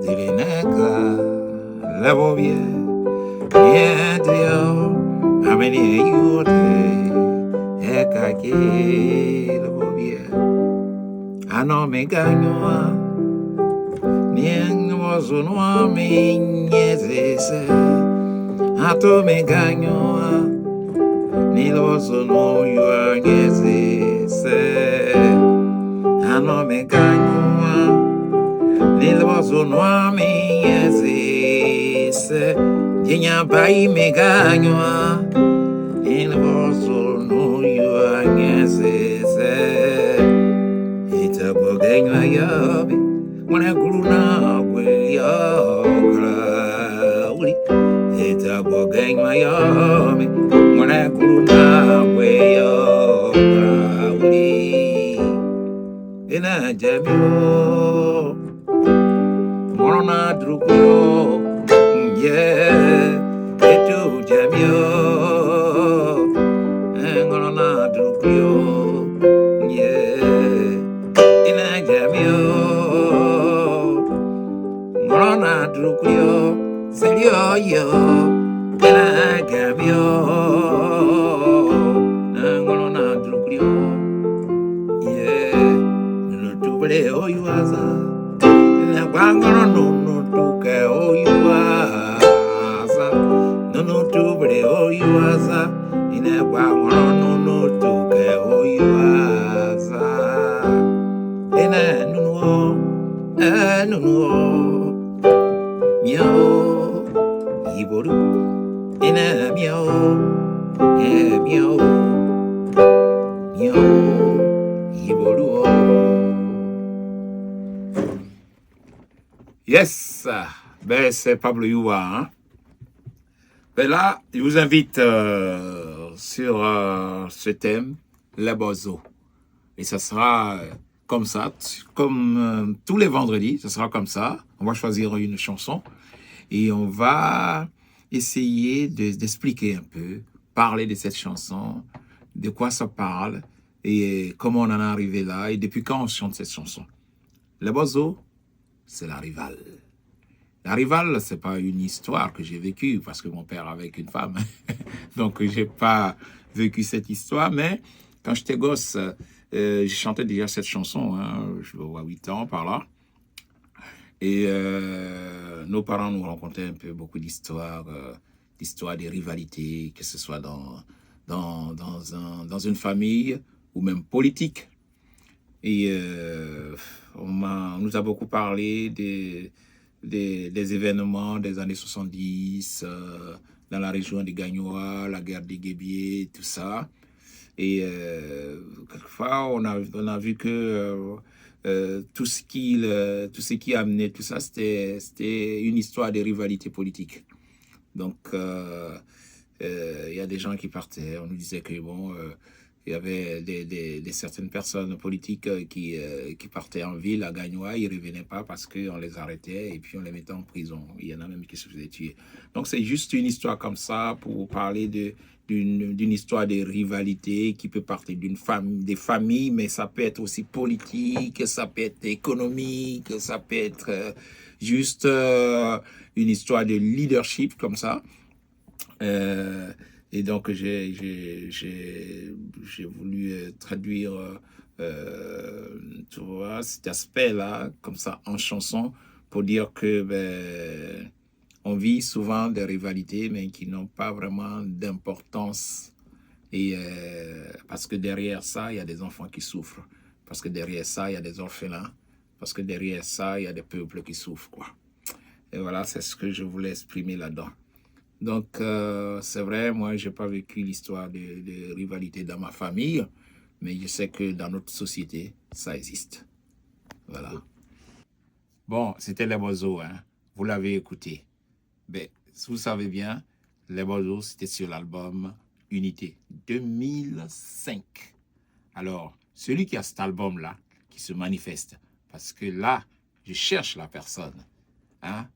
divineka, la bobie, niadrio, ameni ayude, ekake, la bobie, ano me gagnoa, nien wazo noa me nyezese, ato me gagnoa, ni wazo no yua nyezese, ano me gagnoa, ni wazo noa me nyezese, dinya bai me gagnoa, ni wazo no yua nyezese, ita bogengwa yabi, mwana guruna we yakra uli, ita bogengwa yabi, mwana guruna we yakra uli, ina jamio, morona drugyo, yeah, etu jamio, morona drugyo, yeah, ina jamio, morona drugyo, selio yo, ina jamio, morona drugyo, yeah, no tubele oyuaza, na gwangoro no tuke oyuaza, no tubele oyuaza, ina gwangoro no tuke oyuaza, ina nunuo, nunuo, miao, iboru, ina miao, miao, miao, iboru. Yes, ben c'est Pablo Youa. Hein? Ben là, je vous invite sur ce thème, les oiseaux. Et ça sera comme ça, comme tous les vendredis, ça sera comme ça. On va choisir une chanson et on va essayer d'expliquer un peu, parler de cette chanson, de quoi ça parle et comment on en est arrivé là et depuis quand on chante cette chanson. Les oiseaux, c'est la rivale. La rivale, c'est pas une histoire que j'ai vécue parce que mon père avait une femme. Donc, j'ai pas vécu cette histoire. Mais quand j'étais gosse, j'ai chanté déjà cette chanson. Hein, je vais avoir 8 ans par là. Et nos parents nous racontaient un peu beaucoup d'histoires, d'histoires des rivalités, que ce soit dans une famille ou même politique. Et on nous a beaucoup parlé des événements des années 70 dans la région de Gagnoa, la guerre des Guébiers, tout ça. Et quelquefois, on a vu que tout ce qui amenait tout ça, c'était une histoire de rivalité politique. Donc, il y a des gens qui partaient. On nous disait que bon... il y avait certaines personnes politiques qui partaient en ville à Gagnoa, ils ne revenaient pas parce qu'on les arrêtait et puis on les mettait en prison. Il y en a même qui se faisaient tuer. Donc c'est juste une histoire comme ça pour parler d'une histoire de rivalité qui peut partir des familles, mais ça peut être aussi politique, ça peut être économique, ça peut être juste une histoire de leadership comme ça. Et donc, j'ai voulu traduire tu vois, cet aspect-là, comme ça, en chanson, pour dire que on vit souvent des rivalités, mais qui n'ont pas vraiment d'importance. Et parce que derrière ça, il y a des enfants qui souffrent. Parce que derrière ça, il y a des orphelins. Parce que derrière ça, il y a des peuples qui souffrent, quoi. Et voilà, c'est ce que je voulais exprimer là-dedans. Donc, c'est vrai, moi, je n'ai pas vécu l'histoire de rivalité dans ma famille, mais je sais que dans notre société, ça existe. Voilà. Bon, c'était Les Oiseaux, hein. Vous l'avez écouté. Ben, vous savez bien, Les Oiseaux, c'était sur l'album Unité 2005. Alors, celui qui a cet album-là, qui se manifeste, parce que là, je cherche la personne. Hein?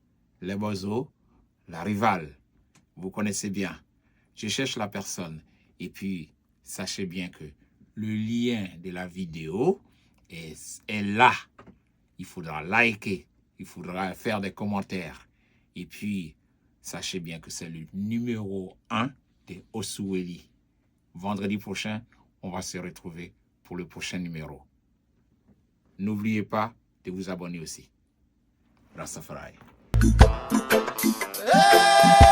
Les Oiseaux, la rivale. Vous connaissez bien. Je cherche la personne. Et puis, sachez bien que le lien de la vidéo Et là, il faudra liker, il faudra faire des commentaires. Et puis, sachez bien que c'est le numéro 1 des Osuweli. Vendredi prochain, on va se retrouver pour le prochain numéro. N'oubliez pas de vous abonner aussi. Rastafari. Hey!